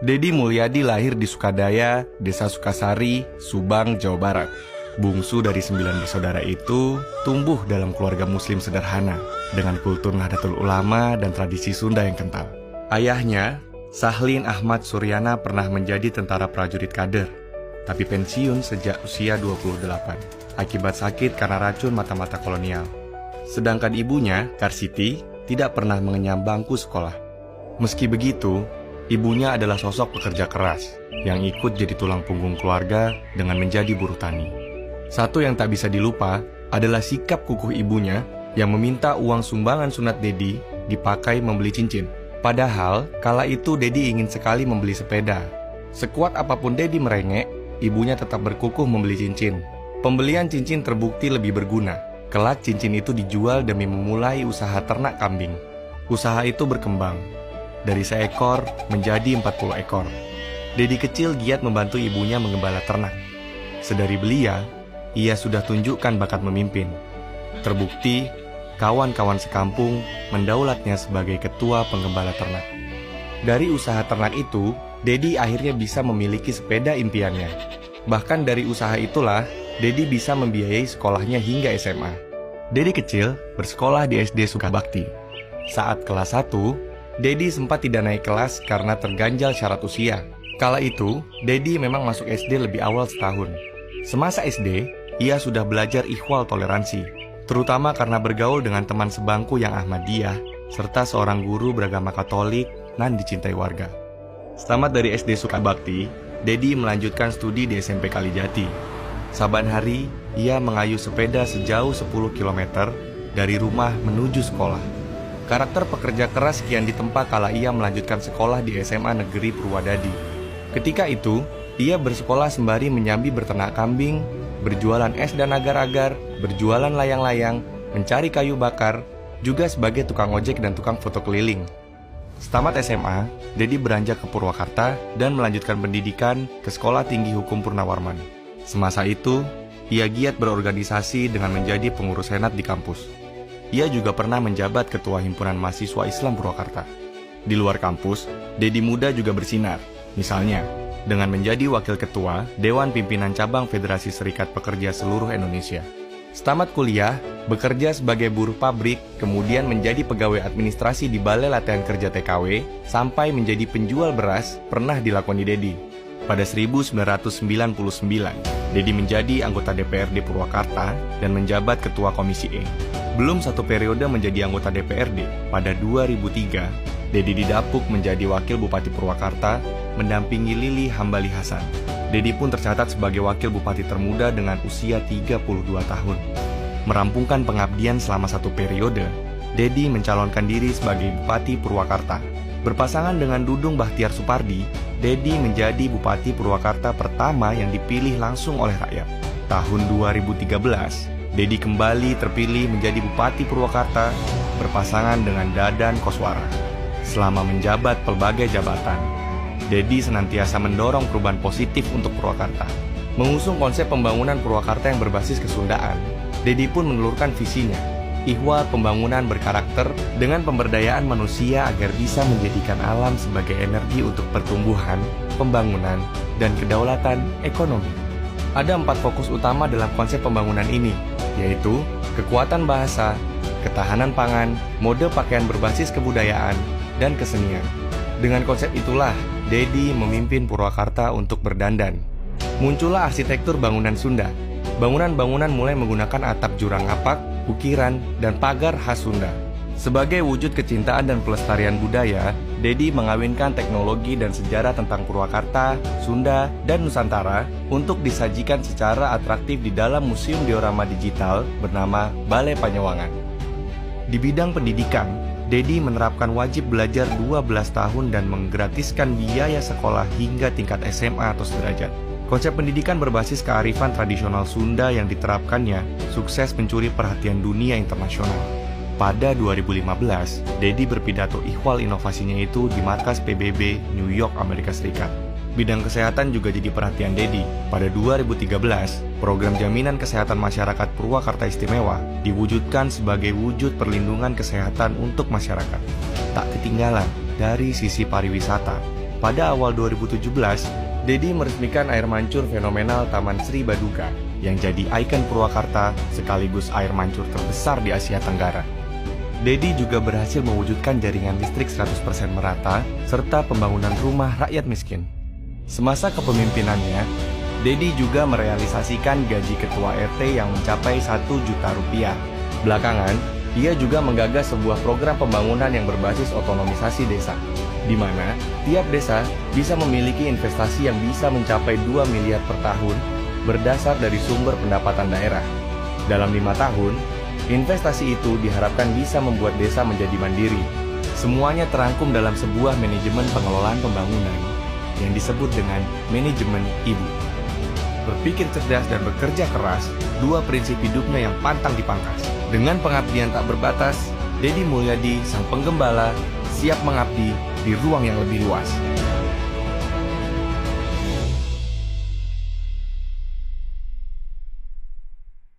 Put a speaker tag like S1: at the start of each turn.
S1: Dedi Mulyadi lahir di Sukadaya, Desa Sukasari, Subang, Jawa Barat. Bungsu dari 9 bersaudara itu tumbuh dalam keluarga muslim sederhana dengan kultur Nahdlatul Ulama dan tradisi Sunda yang kental. Ayahnya, Sahlin Ahmad Suryana, pernah menjadi tentara prajurit kader, tapi pensiun sejak usia 28 akibat sakit karena racun mata-mata kolonial. Sedangkan ibunya, Karsiti, tidak pernah mengenyam bangku sekolah. Meski begitu, ibunya adalah sosok pekerja keras yang ikut jadi tulang punggung keluarga dengan menjadi buruh tani. Satu yang tak bisa dilupa adalah sikap kukuh ibunya yang meminta uang sumbangan sunat Dedi dipakai membeli cincin. Padahal, kala itu Dedi ingin sekali membeli sepeda. Sekuat apapun Dedi merengek, ibunya tetap berkukuh membeli cincin. Pembelian cincin terbukti lebih berguna. Kelak cincin itu dijual demi memulai usaha ternak kambing. Usaha itu berkembang dari seekor menjadi 40 ekor. Dedi kecil giat membantu ibunya menggembala ternak. Sedari belia, ia sudah tunjukkan bakat memimpin. Terbukti, kawan-kawan sekampung mendaulatnya sebagai ketua penggembala ternak. Dari usaha ternak itu, Dedi akhirnya bisa memiliki sepeda impiannya. Bahkan dari usaha itulah, Dedi bisa membiayai sekolahnya hingga SMA. Dedi kecil bersekolah di SD Sukabakti. Saat kelas 1, Dedi sempat tidak naik kelas karena terganjal syarat usia. Kala itu, Dedi memang masuk SD lebih awal setahun. Semasa SD, ia sudah belajar ikhwal toleransi, terutama karena bergaul dengan teman sebangku yang Ahmadiyah, serta seorang guru beragama Katolik dan dicintai warga. Selamat dari SD Sukabakti, Dedi melanjutkan studi di SMP Kalijati. Saban hari, ia mengayuh sepeda sejauh 10 km dari rumah menuju sekolah. Karakter pekerja keras kian ditempa kala ia melanjutkan sekolah di SMA Negeri Purwadadi. Ketika itu, ia bersekolah sembari menyambi berternak kambing, berjualan es dan agar-agar, berjualan layang-layang, mencari kayu bakar, juga sebagai tukang ojek dan tukang foto keliling. Setamat SMA, Dedi beranjak ke Purwakarta dan melanjutkan pendidikan ke Sekolah Tinggi Hukum Purnawarman. Semasa itu, ia giat berorganisasi dengan menjadi pengurus senat di kampus. Ia juga pernah menjabat Ketua Himpunan Mahasiswa Islam Purwakarta. Di luar kampus, Dedi muda juga bersinar. Misalnya, dengan menjadi Wakil Ketua Dewan Pimpinan Cabang Federasi Serikat Pekerja Seluruh Indonesia. Setamat kuliah, bekerja sebagai buruh pabrik, kemudian menjadi pegawai administrasi di Balai Latihan Kerja TKW, sampai menjadi penjual beras pernah dilakoni Dedi. Pada 1999, Dedi menjadi anggota DPRD Purwakarta dan menjabat Ketua Komisi E. Belum satu periode menjadi anggota DPRD, pada 2003, Dedi didapuk menjadi Wakil Bupati Purwakarta, mendampingi Lili Hambali Hasan. Dedi pun tercatat sebagai Wakil Bupati termuda dengan usia 32 tahun. Merampungkan pengabdian selama satu periode, Dedi mencalonkan diri sebagai Bupati Purwakarta. Berpasangan dengan Dudung Bahtiar Supardi, Dedi menjadi Bupati Purwakarta pertama yang dipilih langsung oleh rakyat. Tahun 2013, Dedi kembali terpilih menjadi Bupati Purwakarta berpasangan dengan Dadan Koswara. Selama menjabat pelbagai jabatan, Dedi senantiasa mendorong perubahan positif untuk Purwakarta. Mengusung konsep pembangunan Purwakarta yang berbasis kesundaan, Dedi pun menelurkan visinya, ihwal pembangunan berkarakter dengan pemberdayaan manusia agar bisa menjadikan alam sebagai energi untuk pertumbuhan, pembangunan, dan kedaulatan ekonomi. Ada 4 fokus utama dalam konsep pembangunan ini, yaitu kekuatan bahasa, ketahanan pangan, mode pakaian berbasis kebudayaan, dan kesenian. Dengan konsep itulah, Dedi memimpin Purwakarta untuk berdandan. Muncullah arsitektur bangunan Sunda. Bangunan-bangunan mulai menggunakan atap jurang ngapak, ukiran, dan pagar khas Sunda. Sebagai wujud kecintaan dan pelestarian budaya, Dedi mengawinkan teknologi dan sejarah tentang Purwakarta, Sunda, dan Nusantara untuk disajikan secara atraktif di dalam museum diorama digital bernama Balai Panyawangan. Di bidang pendidikan, Dedi menerapkan wajib belajar 12 tahun dan menggratiskan biaya sekolah hingga tingkat SMA atau sederajat. Konsep pendidikan berbasis kearifan tradisional Sunda yang diterapkannya sukses mencuri perhatian dunia internasional. Pada 2015, Dedi berpidato ihwal inovasinya itu di markas PBB New York, Amerika Serikat. Bidang kesehatan juga jadi perhatian Dedi. Pada 2013, program jaminan kesehatan masyarakat Purwakarta Istimewa diwujudkan sebagai wujud perlindungan kesehatan untuk masyarakat. Tak ketinggalan dari sisi pariwisata, Pada awal 2017, Dedi meresmikan air mancur fenomenal Taman Sri Baduga yang jadi ikon Purwakarta sekaligus air mancur terbesar di Asia Tenggara. Dedi juga berhasil mewujudkan jaringan listrik 100% merata serta pembangunan rumah rakyat miskin. Semasa kepemimpinannya, Dedi juga merealisasikan gaji ketua RT yang mencapai 1 juta rupiah. Belakangan, ia juga menggagas sebuah program pembangunan yang berbasis otonomisasi desa, di mana tiap desa bisa memiliki investasi yang bisa mencapai 2 miliar per tahun berdasar dari sumber pendapatan daerah. Dalam 5 tahun, investasi itu diharapkan bisa membuat desa menjadi mandiri. Semuanya terangkum dalam sebuah manajemen pengelolaan pembangunan yang disebut dengan manajemen ibu. Berpikir cerdas dan bekerja keras, dua prinsip hidupnya yang pantang dipangkas. Dengan pengabdian tak berbatas, Dedi Mulyadi, sang penggembala, siap mengabdi di ruang yang lebih luas.